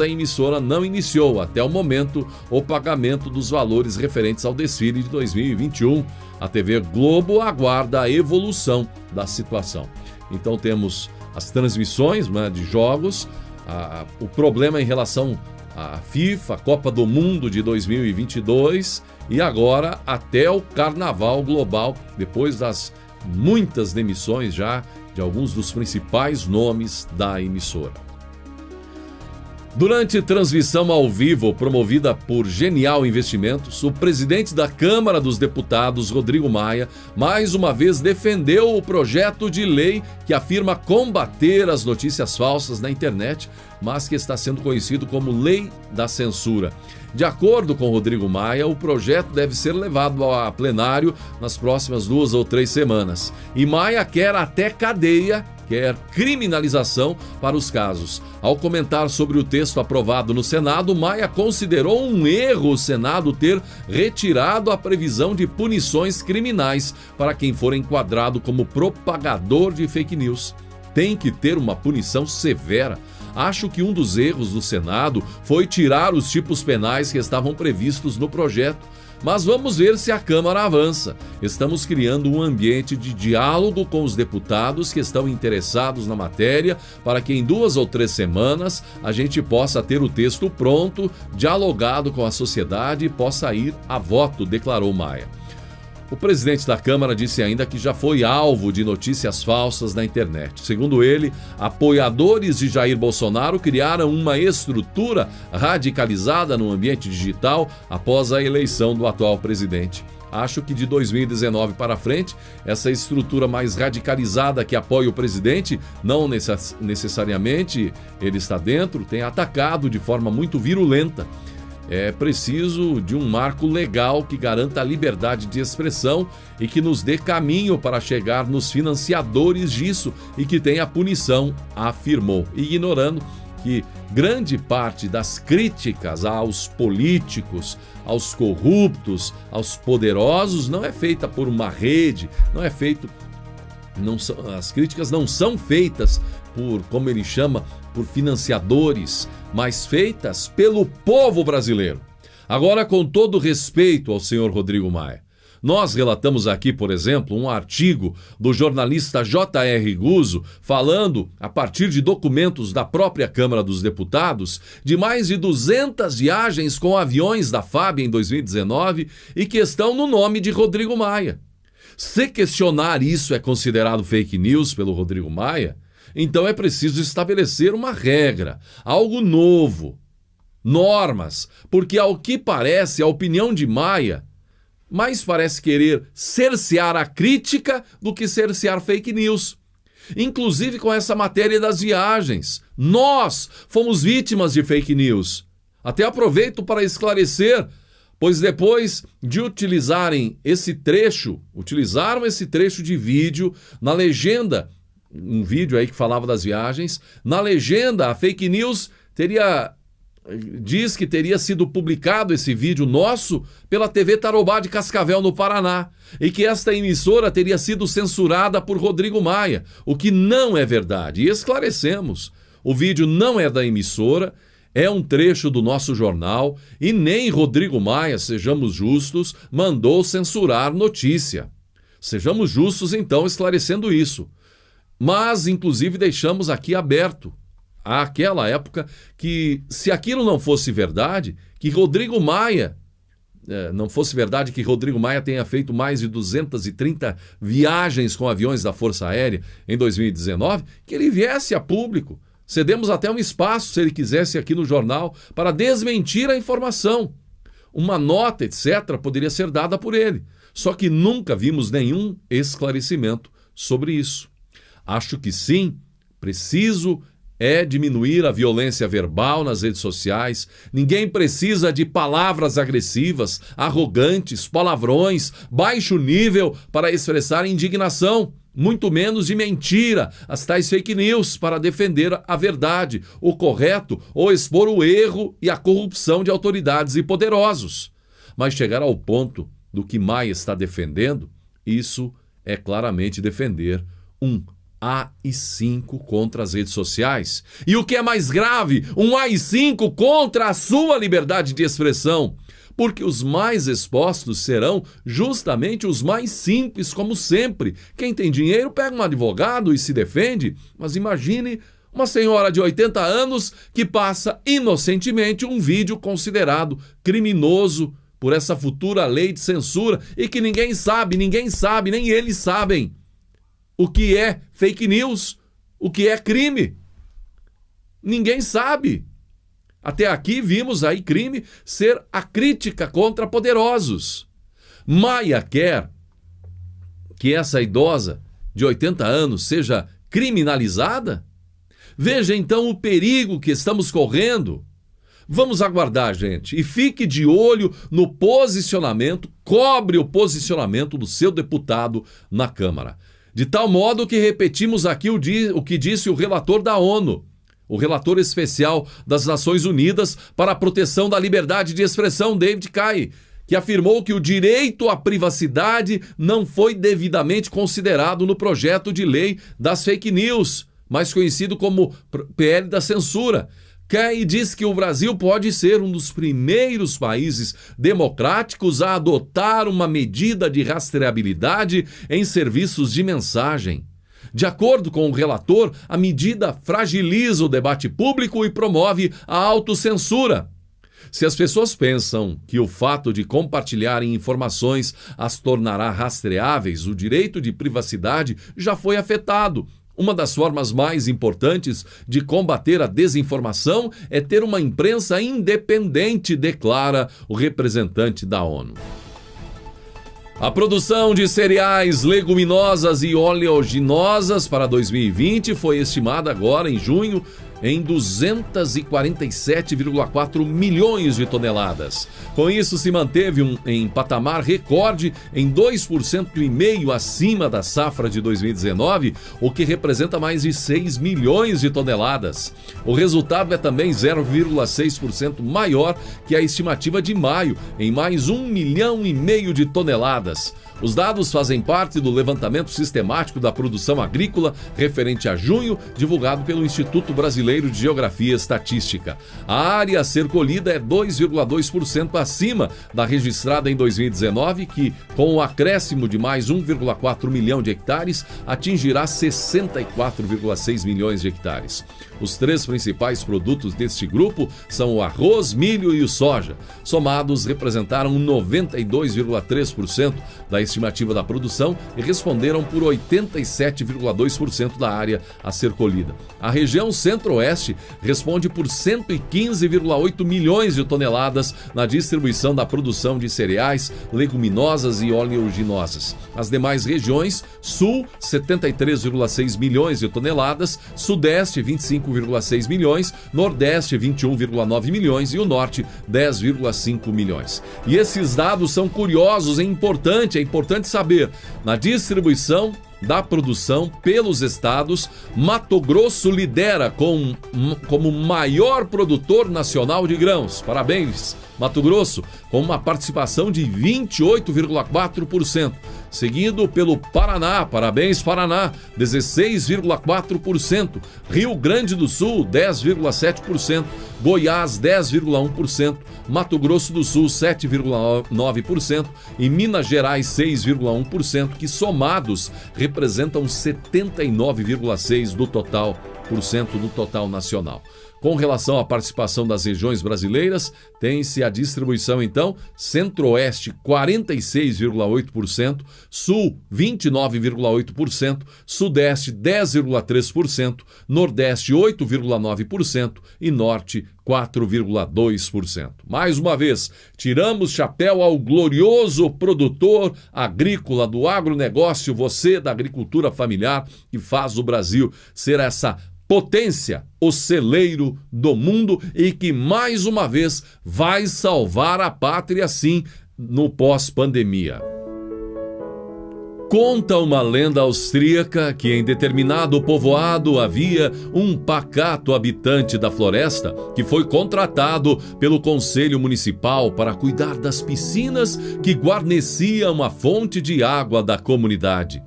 a emissora não iniciou, até o momento, o pagamento dos valores referentes ao desfile de 2021. A TV Globo aguarda a evolução da situação. Então temos as transmissões, né, de jogos, o problema em relação à FIFA, Copa do Mundo de 2022 e agora até o Carnaval Global, depois das muitas demissões já de alguns dos principais nomes da emissora. Durante transmissão ao vivo promovida por Genial Investimentos, o presidente da Câmara dos Deputados, Rodrigo Maia, mais uma vez defendeu o projeto de lei que afirma combater as notícias falsas na internet, mas que está sendo conhecido como Lei da Censura. De acordo com Rodrigo Maia, o projeto deve ser levado a plenário nas próximas 2 ou 3 semanas. E Maia quer até cadeia, quer criminalização para os casos. Ao comentar sobre o texto aprovado no Senado, Maia considerou um erro o Senado ter retirado a previsão de punições criminais para quem for enquadrado como propagador de fake news. Tem que ter uma punição severa. Acho que um dos erros do Senado foi tirar os tipos penais que estavam previstos no projeto. Mas vamos ver se a Câmara avança. Estamos criando um ambiente de diálogo com os deputados que estão interessados na matéria para que em 2 ou 3 semanas a gente possa ter o texto pronto, dialogado com a sociedade e possa ir a voto, declarou Maia. O presidente da Câmara disse ainda que já foi alvo de notícias falsas na internet. Segundo ele, apoiadores de Jair Bolsonaro criaram uma estrutura radicalizada no ambiente digital após a eleição do atual presidente. Acho que de 2019 para frente, essa estrutura mais radicalizada que apoia o presidente, não necessariamente ele está dentro, tem atacado de forma muito virulenta. É preciso de um marco legal que garanta a liberdade de expressão e que nos dê caminho para chegar nos financiadores disso e que tenha punição, afirmou, ignorando que grande parte das críticas aos políticos, aos corruptos, aos poderosos não é feita por uma rede, as críticas não são feitas por, como ele chama, por financiadores, mas feitas pelo povo brasileiro. Agora, com todo respeito ao senhor Rodrigo Maia, nós relatamos aqui, por exemplo, um artigo do jornalista J.R. Guzzo falando, a partir de documentos da própria Câmara dos Deputados, de mais de 200 viagens com aviões da FAB em 2019 e que estão no nome de Rodrigo Maia. Se questionar isso é considerado fake news pelo Rodrigo Maia, então é preciso estabelecer uma regra, algo novo, normas, porque ao que parece a opinião de Maia mais parece querer cercear a crítica do que cercear fake news. Inclusive com essa matéria das viagens. Nós fomos vítimas de fake news. Até aproveito para esclarecer, pois depois de utilizaram esse trecho de vídeo na legenda, um vídeo aí que falava das viagens, na legenda a fake news diz que teria sido publicado esse vídeo nosso pela TV Tarobá de Cascavel, no Paraná, e que esta emissora teria sido censurada por Rodrigo Maia, o que não é verdade. E esclarecemos, o vídeo não é da emissora, é um trecho do nosso jornal e nem Rodrigo Maia, sejamos justos, mandou censurar notícia. Sejamos justos então esclarecendo isso. Mas, inclusive, deixamos aqui aberto, àquela época, que se aquilo não fosse verdade, que Rodrigo Maia tenha feito mais de 230 viagens com aviões da Força Aérea em 2019, que ele viesse a público. Cedemos até um espaço, se ele quisesse, aqui no jornal, para desmentir a informação. Uma nota, etc., poderia ser dada por ele. Só que nunca vimos nenhum esclarecimento sobre isso. Acho que sim, preciso diminuir a violência verbal nas redes sociais. Ninguém precisa de palavras agressivas, arrogantes, palavrões, baixo nível para expressar indignação, muito menos de mentira, as tais fake news para defender a verdade, o correto ou expor o erro e a corrupção de autoridades e poderosos. Mas chegar ao ponto do que Maia está defendendo, isso é claramente defender um AI-5 contra as redes sociais. E o que é mais grave, um AI-5 contra a sua liberdade de expressão. Porque os mais expostos serão justamente os mais simples, como sempre. Quem tem dinheiro pega um advogado e se defende, mas imagine uma senhora de 80 anos que passa inocentemente um vídeo considerado criminoso por essa futura lei de censura e que ninguém sabe, nem eles sabem o que é fake news, o que é crime. Ninguém sabe. Até aqui vimos aí crime ser a crítica contra poderosos. Maia quer que essa idosa de 80 anos seja criminalizada? Veja então o perigo que estamos correndo. Vamos aguardar, gente, e fique de olho no posicionamento, cobre o posicionamento do seu deputado na Câmara. De tal modo que repetimos aqui o que disse o relator da ONU, o relator especial das Nações Unidas para a proteção da liberdade de expressão, David Kaye, que afirmou que o direito à privacidade não foi devidamente considerado no projeto de lei das fake news, mais conhecido como PL da censura. Kaye diz que o Brasil pode ser um dos primeiros países democráticos a adotar uma medida de rastreabilidade em serviços de mensagem. De acordo com o relator, a medida fragiliza o debate público e promove a autocensura. Se as pessoas pensam que o fato de compartilharem informações as tornará rastreáveis, o direito de privacidade já foi afetado. Uma das formas mais importantes de combater a desinformação é ter uma imprensa independente, declara o representante da ONU. A produção de cereais, leguminosas e oleaginosas para 2020 foi estimada agora em junho em 247,4 milhões de toneladas. Com isso, se manteve em patamar recorde em 2,5% acima da safra de 2019, o que representa mais de 6 milhões de toneladas. O resultado é também 0,6% maior que a estimativa de maio, em mais 1,5 milhão de toneladas. Os dados fazem parte do levantamento sistemático da produção agrícola referente a junho, divulgado pelo Instituto Brasileiro de Geografia e Estatística. A área a ser colhida é 2,2% acima da registrada em 2019, que, com o acréscimo de mais 1,4 milhão de hectares, atingirá 64,6 milhões de hectares. Os três principais produtos deste grupo são o arroz, milho e o soja. Somados, representaram 92,3% da estimativa da produção e responderam por 87,2% da área a ser colhida. A região Centro-Oeste responde por 115,8 milhões de toneladas na distribuição da produção de cereais, leguminosas e oleaginosas. As demais regiões, Sul, 73,6 milhões de toneladas, Sudeste, 25,6 milhões, Nordeste, 21,9 milhões e o Norte, 10,5 milhões. E esses dados são curiosos e é importante saber, na distribuição da produção pelos estados, Mato Grosso lidera como maior produtor nacional de grãos. Parabéns, Mato Grosso, com uma participação de 28,4%. Seguido pelo Paraná, parabéns Paraná, 16,4%. Rio Grande do Sul, 10,7%. Goiás, 10,1%. Mato Grosso do Sul, 7,9%. E Minas Gerais, 6,1%, que somados representam 79,6% do total nacional. Com relação à participação das regiões brasileiras, tem-se a distribuição, então, Centro-Oeste 46,8%, Sul 29,8%, Sudeste 10,3%, Nordeste 8,9% e Norte 4,2%. Mais uma vez, tiramos chapéu ao glorioso produtor agrícola do agronegócio, você da agricultura familiar, que faz o Brasil ser essa potência, o celeiro do mundo e que mais uma vez vai salvar a pátria sim no pós-pandemia. Conta uma lenda austríaca que em determinado povoado havia um pacato habitante da floresta que foi contratado pelo Conselho Municipal para cuidar das piscinas que guarneciam a fonte de água da comunidade.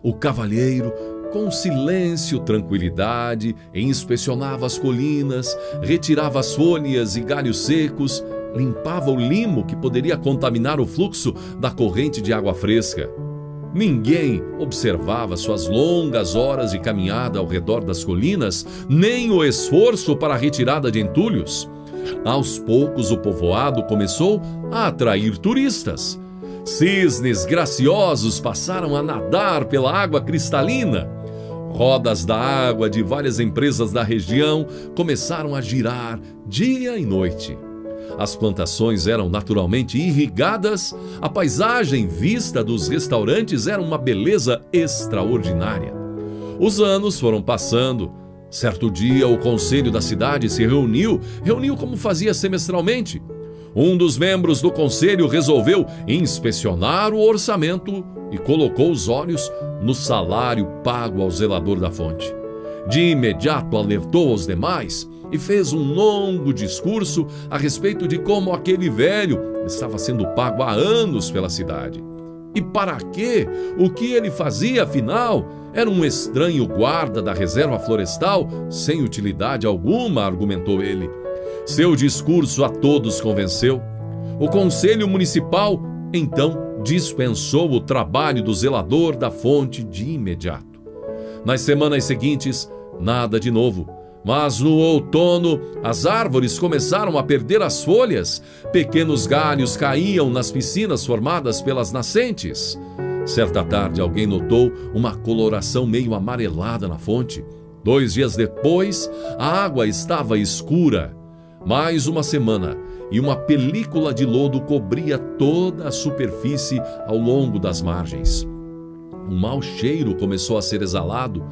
O cavalheiro Com silêncio, tranquilidade, inspecionava as colinas, retirava as folhas e galhos secos, limpava o limo que poderia contaminar o fluxo da corrente de água fresca. Ninguém observava suas longas horas de caminhada ao redor das colinas, nem o esforço para a retirada de entulhos. Aos poucos, o povoado começou a atrair turistas. Cisnes graciosos passaram a nadar pela água cristalina. Rodas da água de várias empresas da região começaram a girar dia e noite. As plantações eram naturalmente irrigadas, a paisagem vista dos restaurantes era uma beleza extraordinária. Os anos foram passando. Certo dia, o conselho da cidade se reuniu como fazia semestralmente. Um dos membros do conselho resolveu inspecionar o orçamento e colocou os olhos no salário pago ao zelador da fonte. De imediato alertou os demais e fez um longo discurso a respeito de como aquele velho estava sendo pago há anos pela cidade. E para quê? O que ele fazia, afinal? Era um estranho guarda da reserva florestal, sem utilidade alguma, argumentou ele. Seu discurso a todos convenceu. O conselho municipal, então, dispensou o trabalho do zelador da fonte de imediato. Nas semanas seguintes, nada de novo. Mas no outono, as árvores começaram a perder as folhas. Pequenos galhos caíam nas piscinas formadas pelas nascentes. Certa tarde, alguém notou uma coloração meio amarelada na fonte. 2 dias depois, a água estava escura. Mais uma semana e uma película de lodo cobria toda a superfície ao longo das margens. Um mau cheiro começou a ser exalado.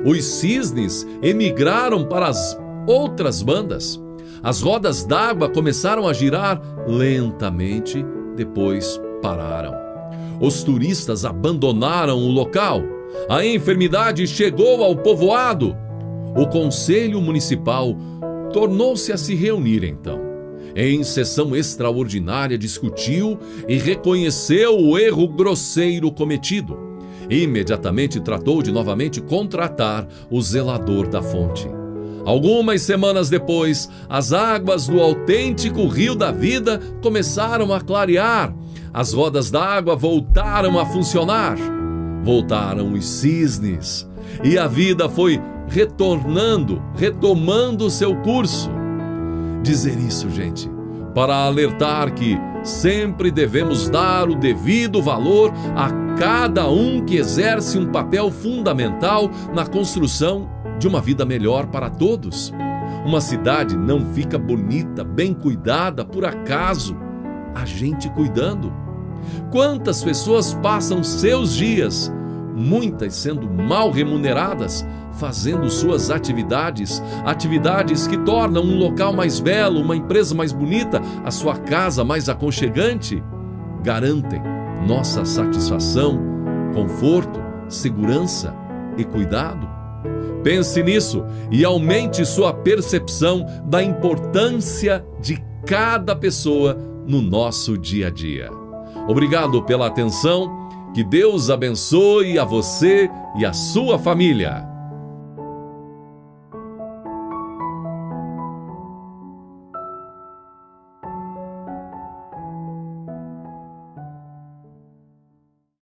Os cisnes emigraram para as outras bandas. As rodas d'água começaram a girar lentamente, depois pararam. Os turistas abandonaram o local. A enfermidade chegou ao povoado. O conselho municipal tornou-se a se reunir então. Em sessão extraordinária discutiu e reconheceu o erro grosseiro cometido. Imediatamente tratou de novamente contratar o zelador da fonte. Algumas semanas depois, as águas do autêntico Rio da Vida começaram a clarear. As rodas d'água voltaram a funcionar. Voltaram os cisnes. E a vida foi retomando seu curso. Dizer isso, gente, para alertar que sempre devemos dar o devido valor a cada um que exerce um papel fundamental na construção de uma vida melhor para todos. Uma cidade não fica bonita, bem cuidada, por acaso a gente cuidando. Quantas pessoas passam seus dias, muitas sendo mal remuneradas, fazendo suas atividades que tornam um local mais belo, uma empresa mais bonita, a sua casa mais aconchegante, garantem nossa satisfação, conforto, segurança e cuidado. Pense nisso e aumente sua percepção da importância de cada pessoa no nosso dia a dia. Obrigado pela atenção, que Deus abençoe a você e a sua família.